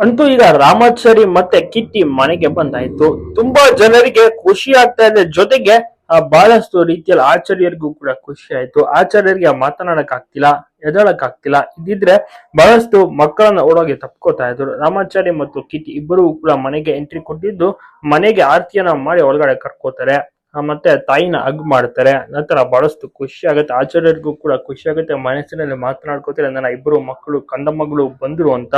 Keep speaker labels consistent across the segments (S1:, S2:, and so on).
S1: ಅಂತೂ ಈಗ ರಾಮಾಚಾರಿ ಮತ್ತೆ ಕಿಟ್ಟಿ ಮನೆಗೆ ಬಂದಾಯ್ತು. ತುಂಬಾ ಜನರಿಗೆ ಖುಷಿ ಆಗ್ತಾ ಇದೆ. ಜೊತೆಗೆ ಬಹಳಷ್ಟು ರೀತಿಯಲ್ಲಿ ಆಚಾರ್ಯರಿಗೂ ಕೂಡ ಖುಷಿ ಆಯ್ತು. ಆಚಾರ್ಯರಿಗೆ ಮಾತನಾಡಕ್ ಆಗ್ತಿಲ್ಲ, ಎದಳಕ್ ಆಗ್ತಿಲ್ಲ. ಇದಿದ್ರೆ ಬಹಳಷ್ಟು ಮಕ್ಕಳನ್ನ ಓಡೋಗಿ ತಪ್ಕೋತಾ ಇದ್ರು. ರಾಮಾಚಾರಿ ಮತ್ತು ಕಿಟ್ಟಿ ಇಬ್ಬರು ಕೂಡ ಮನೆಗೆ ಎಂಟ್ರಿ ಕೊಟ್ಟಿದ್ದು, ಮನೆಗೆ ಆರತಿಯನ್ನ ಮಾಡಿ ಒಳಗಡೆ ಕರ್ಕೋತಾರೆ. ಮತ್ತೆ ತಾಯಿನ ಹಗ್ ಮಾಡ್ತಾರೆ. ನಂತರ ಬಹಳಷ್ಟು ಖುಷಿ ಆಗುತ್ತೆ. ಆಚಾರ್ಯರಿಗೂ ಕೂಡ ಖುಷಿ ಆಗುತ್ತೆ. ಮನಸ್ಸಿನಲ್ಲಿ ಮಾತನಾಡ್ಕೋತಾರೆ, ನನ್ನ ಇಬ್ಬರು ಮಕ್ಕಳು ಕಂದ ಮಗಳು ಬಂದ್ರು ಅಂತ.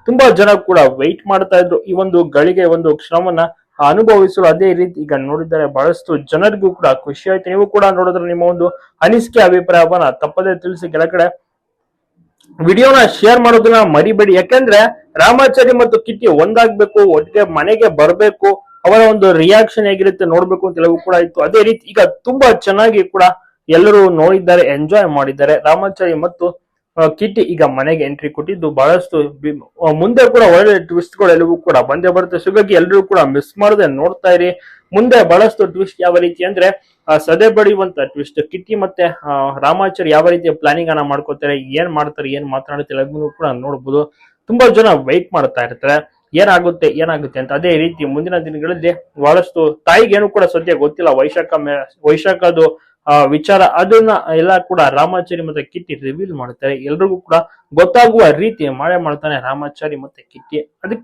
S1: ತುಂಬಾ ಜನ ಕೂಡ ವೆಯ್ಟ್ ಮಾಡ್ತಾ ಇದ್ರು ಈ ಒಂದು ಗಳಿಗೆ, ಒಂದು ಕ್ಷಣವನ್ನ ಅನುಭವಿಸಲು. ಅದೇ ರೀತಿ ಈಗ ನೋಡಿದ್ದಾರೆ, ಬಹಳಷ್ಟು ಜನರಿಗೂ ಕೂಡ ಖುಷಿ ಆಯ್ತು. ನೀವು ಕೂಡ ನೋಡಿದ್ರೆ ನಿಮ್ಮ ಒಂದು ಅನಿಸಿಕೆ, ಅಭಿಪ್ರಾಯವನ್ನ ತಪ್ಪದೇ ತಿಳಿಸಿ. ಕೆಳಗಡೆ ವಿಡಿಯೋನ ಶೇರ್ ಮಾಡೋದನ್ನ ಮರಿಬೇಡಿ. ಯಾಕಂದ್ರೆ ರಾಮಾಚಾರಿ ಮತ್ತು ಕಿಟ್ಟಿ ಒಂದಾಗ್ಬೇಕು, ಒಟ್ಟಿಗೆ ಮನೆಗೆ ಬರ್ಬೇಕು, ಅವರ ಒಂದು ರಿಯಾಕ್ಷನ್ ಹೇಗಿರುತ್ತೆ ನೋಡ್ಬೇಕು ಅಂತ ಎಲ್ಲವೂ ಕೂಡ ಇತ್ತು. ಅದೇ ರೀತಿ ಈಗ ತುಂಬಾ ಚೆನ್ನಾಗಿ ಕೂಡ ಎಲ್ಲರೂ ನೋಡಿದ್ದಾರೆ, ಎಂಜಾಯ್ ಮಾಡಿದ್ದಾರೆ. ರಾಮಾಚಾರಿ ಮತ್ತು ಕಿಟ್ಟಿ ಈಗ ಮನೆಗೆ ಎಂಟ್ರಿ ಕೊಟ್ಟಿದ್ದು ಬಹಳಷ್ಟು ಮುಂದೆ ಕೂಡ ಒಳ್ಳೆ ಟ್ವಿಸ್ಟ್ ಗಳು ಎಲ್ಲವೂ ಕೂಡ ಬಂದೇ ಬರುತ್ತೆ. ಹಾಗಾಗಿ ಎಲ್ಲರೂ ಕೂಡ ಮಿಸ್ ಮಾಡದೆ ನೋಡ್ತಾ ಇರಿ. ಮುಂದೆ ಬಹಳಷ್ಟು ಟ್ವಿಸ್ಟ್ ಯಾವ ರೀತಿ ಅಂದ್ರೆ ಸದೆ ಬಡಿಯುವಂತ ಟ್ವಿಸ್ಟ್. ಕಿಟ್ಟಿ ಮತ್ತೆ ರಾಮಾಚಾರಿ ಯಾವ ರೀತಿ ಪ್ಲಾನಿಂಗ್ ಅನ್ನ ಮಾಡ್ಕೋತಾರೆ, ಏನ್ ಮಾಡ್ತಾರೆ, ಏನ್ ಮಾತನಾಡುತ್ತೆ ಎಲ್ಲವನ್ನೂ ಕೂಡ ನೋಡ್ಬೋದು. ತುಂಬಾ ಜನ ವೆಯ್ಟ್ ಮಾಡ್ತಾ ಇರ್ತಾರೆ ಏನಾಗುತ್ತೆ ಅಂತ. ಅದೇ ರೀತಿ ಮುಂದಿನ ದಿನಗಳಲ್ಲಿ ಬಹಳಷ್ಟು ತಾಯಿಗೇನು ಕೂಡ ಸದ್ಯ ಗೊತ್ತಿಲ್ಲ ವೈಶಾಖದು ವಿಚಾರ. ಅದನ್ನ ಎಲ್ಲ ಕೂಡ ರಾಮಾಚಾರಿ ಮತ್ತೆ ಕಿಟ್ಟಿ ರಿವೀಲ್ ಮಾಡ್ತಾರೆ. ಎಲ್ರಿಗೂ ಕೂಡ ಗೊತ್ತಾಗುವ ರೀತಿ ಮಾಡೇ ಮಾಡ್ತಾನೆ ರಾಮಾಚಾರಿ ಮತ್ತೆ ಕಿಟ್ಟಿ. ಅದಕ್ಕೆ